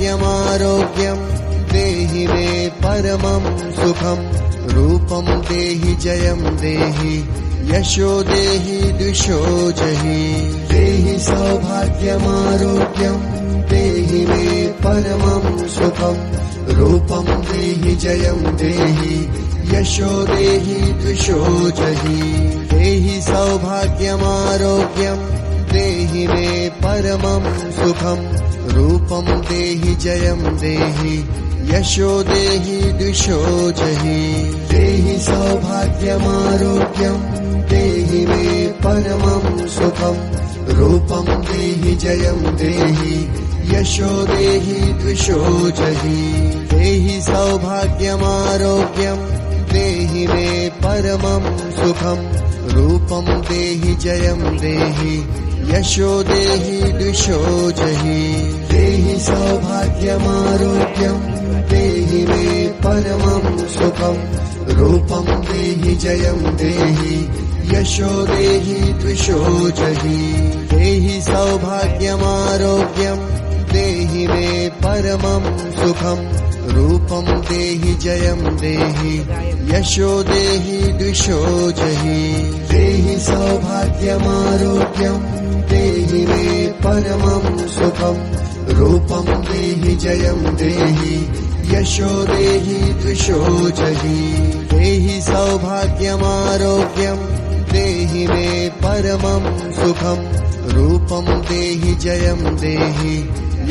सौभाग्यमारोग्यं देहि मे परमं सुखं रूपं देहि जयं देहि यशो देहि द्विषो जहि देहि सौभाग्यमारोग्यं देहि मे परमं सुखं रूपं देहि जयं देहि यशो देहि द्विषो जहि देहि सौभाग्यमारोग्यं देहि मे परमं सुखं रूपं देहि जयं देहि यशो देहि द्विषो जहि देहि सौभाग्यमारोग्यं देहि मे परमं सुखं रूपं देहि जयं देहि यशो देहि द्विषो जहि देहि सौभाग्यमारोग्यं देहि मे परमं सुखं रूपं देहि जयं देहि यशो देहि द्विषो जहि देहि सौभाग्यमारोग्यं देहि मे परमं सुखं रूपं देहि जयं देहि यशो देहि द्विषो जहि देहि सौभाग्यमारोग्यं देहि मे परमं सुखं रूपं देहि जयं देहि यशो देहि द्विषो जहि देहि सौभाग्यमारोग्यं देहि मे परमं सुखं रूपं देहि जयं देहि यशो देहि द्विषो जहि देहि सौभाग्यमारोग्यं देहि मे परमं सुखं रूपं देहि जयं देहि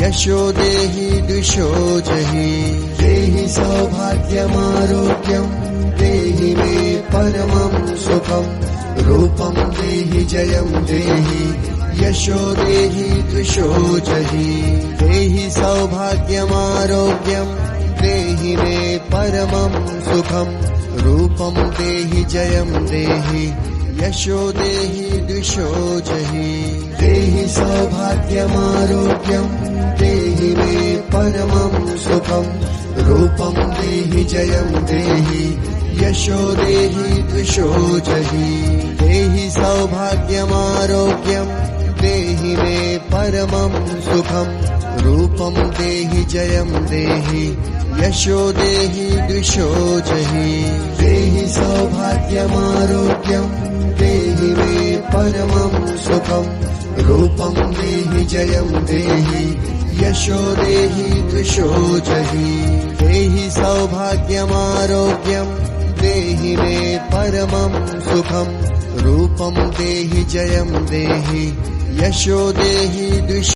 यशो देहि द्विषो जहि देहि सौभाग्यमारोग्यं देहि मे परमं सुखं रूपं देहि जयं देहि यशो देहि द्विषो जहि देहि सौभाग्यमारोग्यं देहि मे परमं सुखं रूपं देहि जयं देहि यशो देहि द्विषो जहि देहि सौभाग्यमारोग्यं देहि मे परमं सुखं रूपं देहि जयं देहि यशो देहि द्विषो जहि देहि सौभाग्यमारोग्यं देहि मे परमं सुखं रूपं देहि जयं देहि यशो देहि द्विषो जहि देहि सौभाग्यमारोग्यं देहि मे परमं सुखं रूपं देहि जयं देहि यशो देहि द्विषो जहि देहि सौभाग्यमारोग्यं देहि मे परमं सुखं रूपं देहि जयं देहि यशो देहि द्विषो